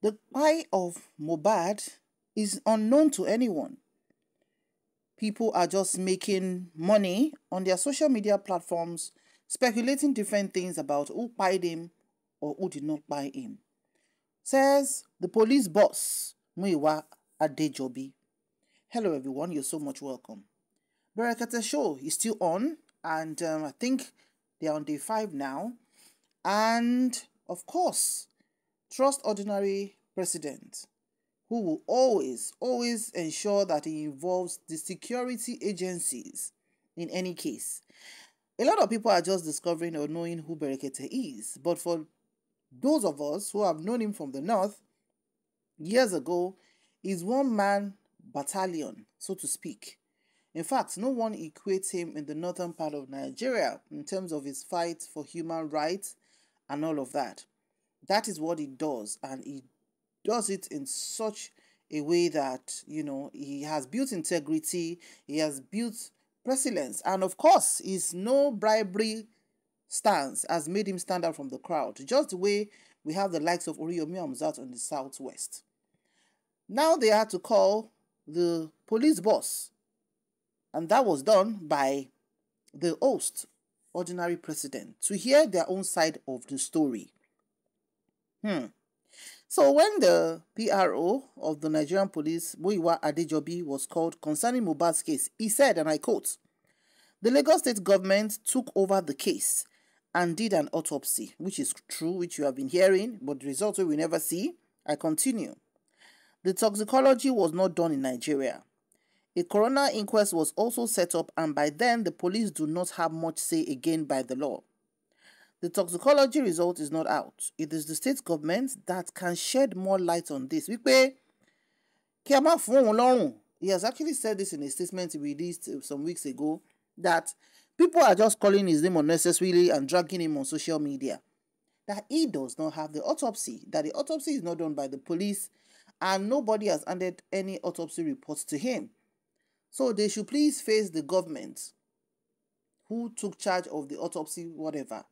The kpai of Mohbad is unknown to anyone. People are just making money on their social media platforms, speculating different things about who kpaied him or who did not kpai him. Says the police boss, Muyiwa Adejobi. Hello everyone, you're so much welcome. Brekete show is still on, and I think they're on day 5 now. And of course, trust ordinary president, who will always ensure that he involves the security agencies in any case. A lot of people are just discovering or knowing who Brekete is, but for those of us who have known him from the north, years ago, he's one-man battalion, so to speak. In fact, no one equates him in the northern part of Nigeria in terms of his fight for human rights and all of that. That is what he does, and he does it in such a way that, he has built integrity, he has built precedence, and of course, his no bribery stance has made him stand out from the crowd, just the way we have the likes of Oriyomi Hamzat on the southwest. Now they had to call the police boss, and that was done by the host, ordinary president, to hear their own side of the story. So when the PRO of the Nigerian police, Muyiwa Adejobi, was called concerning Mohbad's case, he said, and I quote, "The Lagos state government took over the case and did an autopsy," which is true, which you have been hearing, but the results we will never see. I continue. "The toxicology was not done in Nigeria. A coroner inquest was also set up, and by then the police do not have much say again by the law. The toxicology result is not out. It is the state government that can shed more light on this." He has actually said this in a statement he released some weeks ago, that people are just calling his name unnecessarily and dragging him on social media. That he does not have the autopsy, that the autopsy is not done by the police, and nobody has handed any autopsy reports to him. So they should please face the government who took charge of the autopsy, whatever.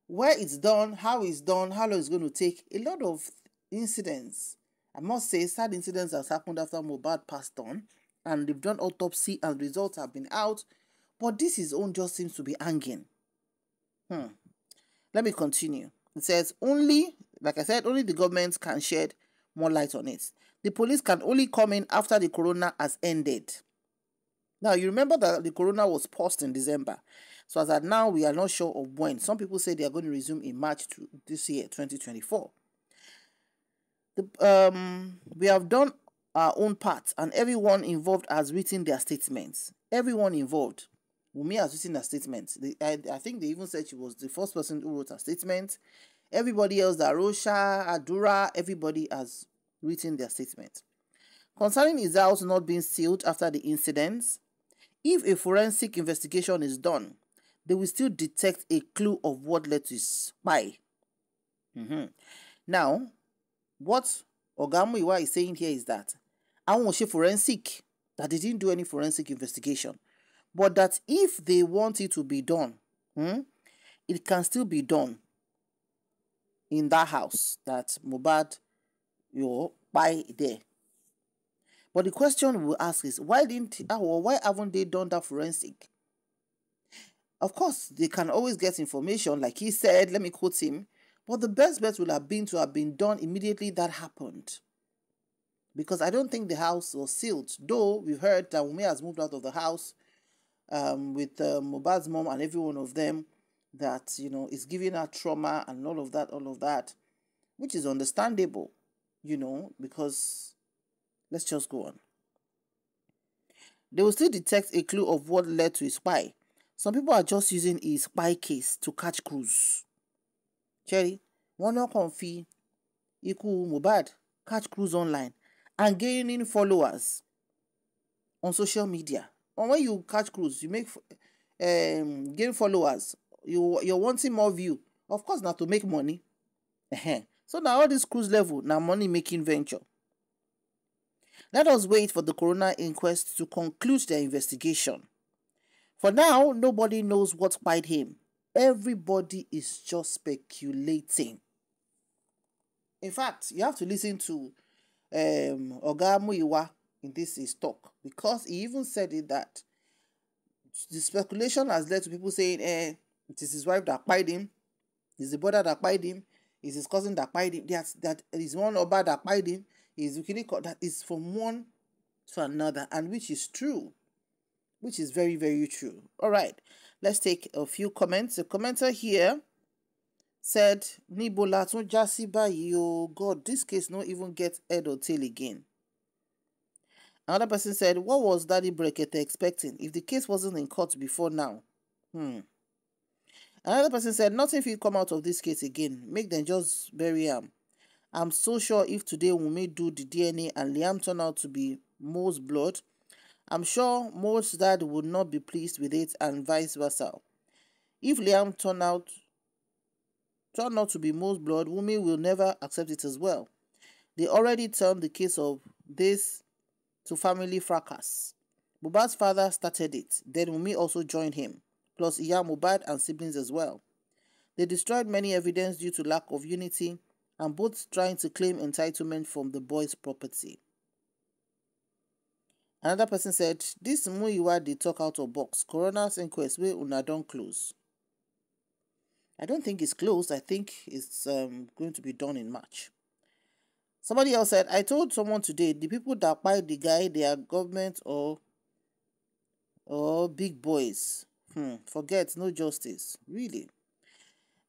Where it's done, how it's done, how long it's going to take. A lot of incidents, I must say, sad incidents has happened after Mohbad passed on, and they've done autopsy and results have been out, but this his own just seems to be hanging. Let me continue. It says, like I said, only the government can shed more light on it. The police can only come in after the corona has ended. Now, you remember that the corona was paused in December. So as at now, we are not sure of when. Some people say they are going to resume in March this year, 2024. We have done our own part, and everyone involved has written their statements. Everyone involved. Wunmi has written a statement. I think they even said she was the first person who wrote a statement. Everybody else, Darosha, Adura, everybody has written their statement. Concerning his house not being sealed after the incidents, if a forensic investigation is done, they will still detect a clue of what led to his kpai. Now, what Oga Muyiwa is saying here is that I won't say forensic, that they didn't do any forensic investigation, but that if they want it to be done, it can still be done in that house that Mohbad kpai there. But the question we'll ask is, why haven't they done that forensic? Of course, they can always get information, like he said, let me quote him, but the best bet would have been to have been done immediately that happened. Because I don't think the house was sealed, though we've heard that Wunmi has moved out of the house with Mohbad's mom and every one of them, that, is giving her trauma and all of that, which is understandable, because let's just go on. They will still detect a clue of what led to his kpai. Some people are just using his kpai case to catch cruise. Cherry, one not confee, equal Mohbad, catch cruise online and gaining followers on social media. And when you catch cruise, you make gain followers. You're wanting more view. Of course, not to make money. So now all this cruise level, now money making venture. Let us wait for the coroner inquest to conclude their investigation. For now, nobody knows what kpaied him. Everybody is just speculating. In fact, you have to listen to Oga Muyiwa in this his talk, because he even said it that the speculation has led to people saying, it is his wife that kpai him, it's the brother that kpai him, it's his cousin that kpai him, that is one Oba that kpai him, is that is from one to another, and which is true, which is very, very true. All right, let's take a few comments. A commenter here said, Nibola tun jasi bayi o, God, this case no even get head or tail again. Another person said, what was Daddy Brekete expecting if the case wasn't in court before now? Another person said, nothing will come out of this case again. Make them just bury him. I'm so sure if today we do the DNA and Liam turn out to be Mo's blood, I'm sure Mo's dad would not be pleased with it, and vice versa. If Liam turn out to be Mo's blood, Wumi will never accept it as well. They already turned the case of this to family fracas. Mohbad's father started it, then Wumi also joined him, plus Iya Mohbad and siblings as well. They destroyed many evidence due to lack of unity, and both trying to claim entitlement from the boy's property. Another person said, this Muyiwa dey talk out of box. Coroner's inquest wey una don close. I don't think it's closed. I think it's going to be done in March. Somebody else said, I told someone today, the people that buy the guy, they are government or big boys. Forget, no justice. Really?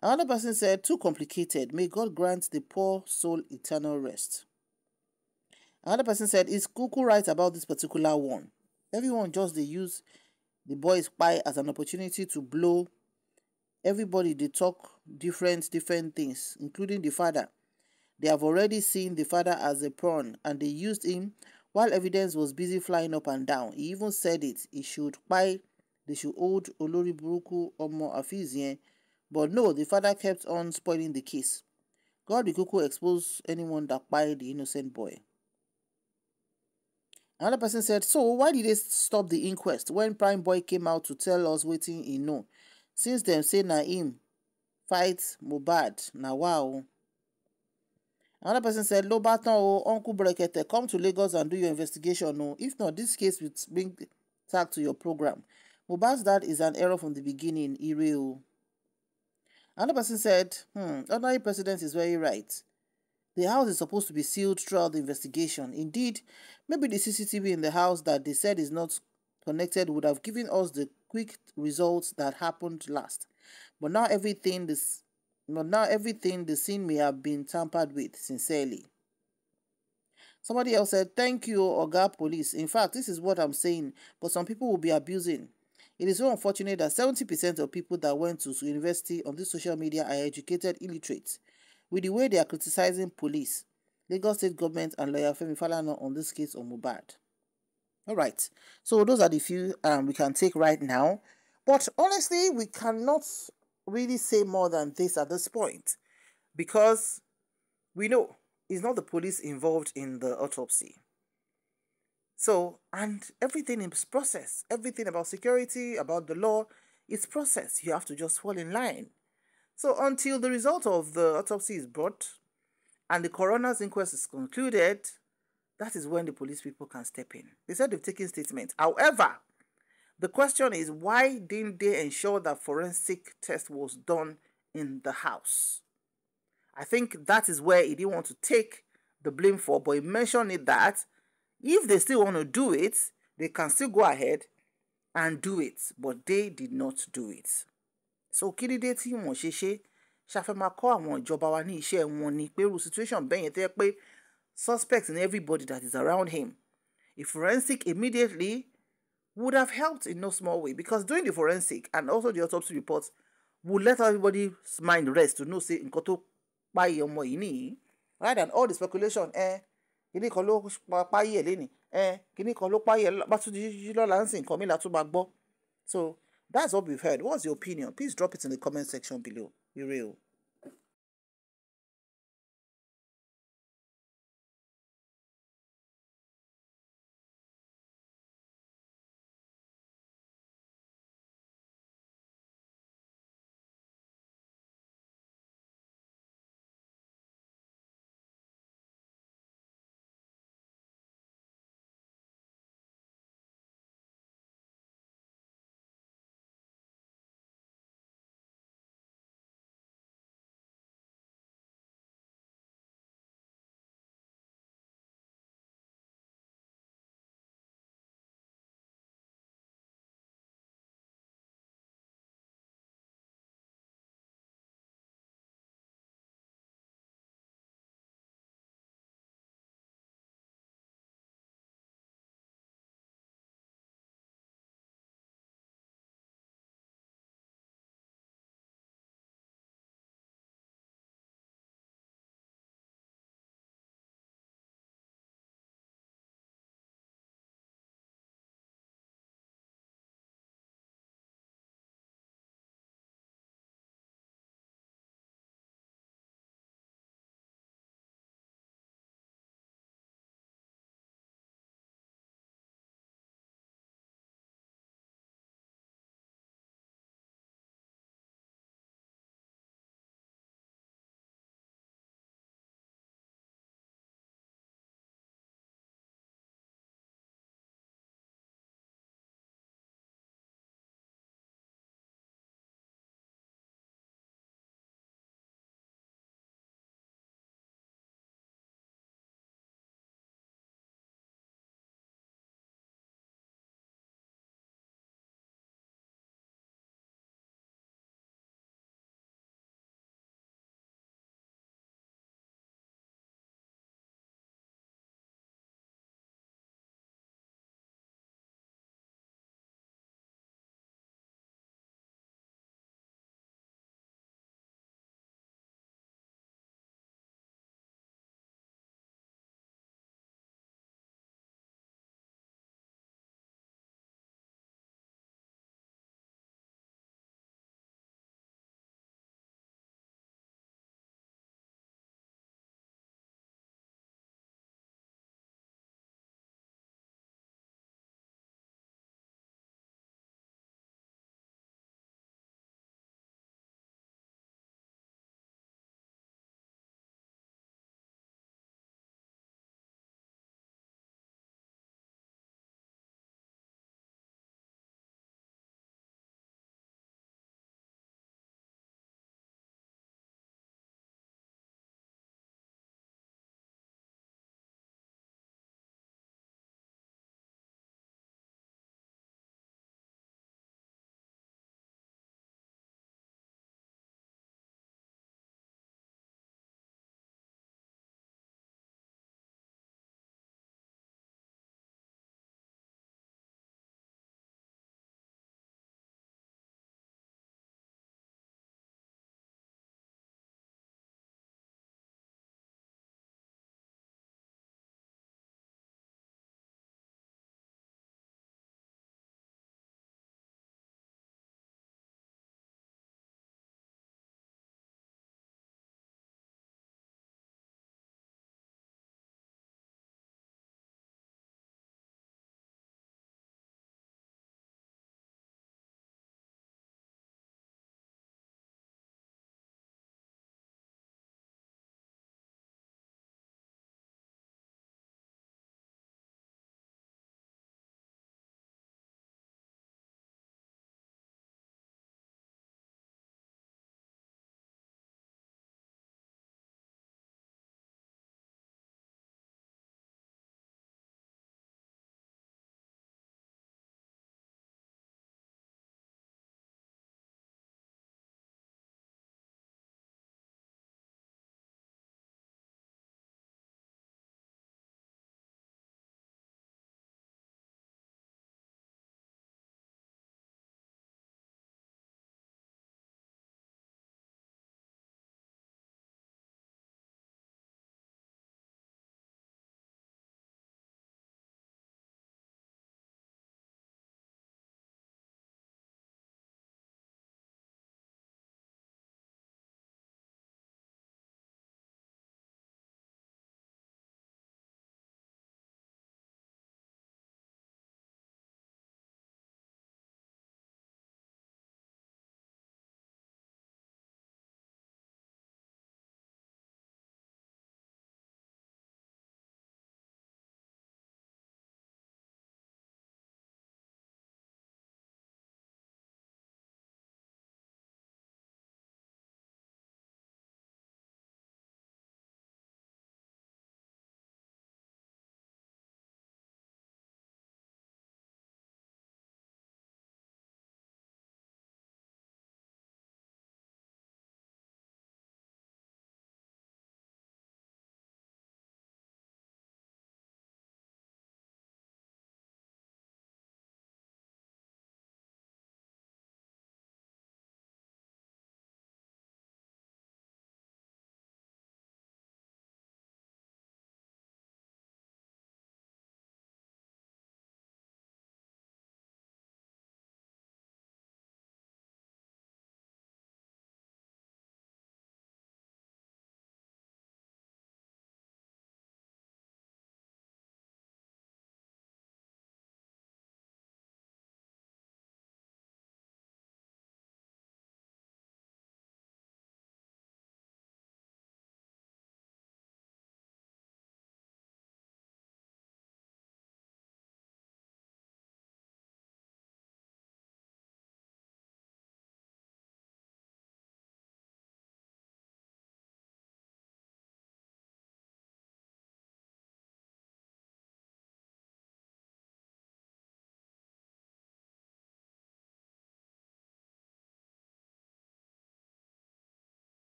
Another person said, too complicated. May God grant the poor soul eternal rest. Another person said, is Kuku right about this particular one? Everyone just they use the boy's pie as an opportunity to blow. Everybody they talk different things, including the father. They have already seen the father as a pawn, and they used him while evidence was busy flying up and down. He even said it. They should hold Olori Buruku Omo Afizien. But no, the father kept on spoiling the case. God will Kuku expose anyone that kpai the innocent boy. Another person said, so why did they stop the inquest when Prime Boy came out to tell us wetin he know? Since them say na him fight Mohbad, na wow. Another person said, Lo batan o, Uncle Brekete, come to Lagos and do your investigation. No, if not, this case will bring tag to your program. Mohbad's dad is an error from the beginning, Ire. Another person said, Honorary President is very right. The house is supposed to be sealed throughout the investigation. Indeed, maybe the CCTV in the house that they said is not connected would have given us the quick results that happened last. But now everything the scene may have been tampered with, sincerely. Somebody else said, thank you, Oga Police. In fact, this is what I'm saying, but some people will be abusing. It is so unfortunate that 70% of people that went to university on this social media are educated illiterate. With the way they are criticizing police, Lagos State government and lawyer Femi Falana on this case of Mohbad. All right, so those are the few we can take right now. But honestly, we cannot really say more than this at this point, because we know it's not the police involved in the autopsy. So, and everything is process. Everything about security, about the law, it's process. You have to just fall in line. So until the result of the autopsy is brought and the coroner's inquest is concluded, that is when the police people can step in. They said they've taken statement. However, the question is, why didn't they ensure that forensic test was done in the house? I think that is where he didn't want to take the blame for, but he mentioned it that if they still want to do it, they can still go ahead and do it, but they did not do it. So kílídé tí wọ́n ṣe ṣàfẹ́ máa kọ́ àwọn ìjọba wa ní iṣẹ́ wọn ni pé irú situation bẹ́ẹ̀ yẹn tẹ́ pé suspects in everybody that is around him. A forensic immediately would have helped in no small way, because doing the forensic and also the autopsy reports would let everybody's mind rest to know say nǹkan tó páyé ọmọ yìí nìyí, rather than all the speculation kíní kan ló páyé ẹ̀ lénìí kíní kan ló páyé ẹ̀ bá tún di lọ́la ń sìn nǹkan mi là tún máa gbọ́. So that's what we've heard. What's your opinion? Please drop it in the comment section below. Be real.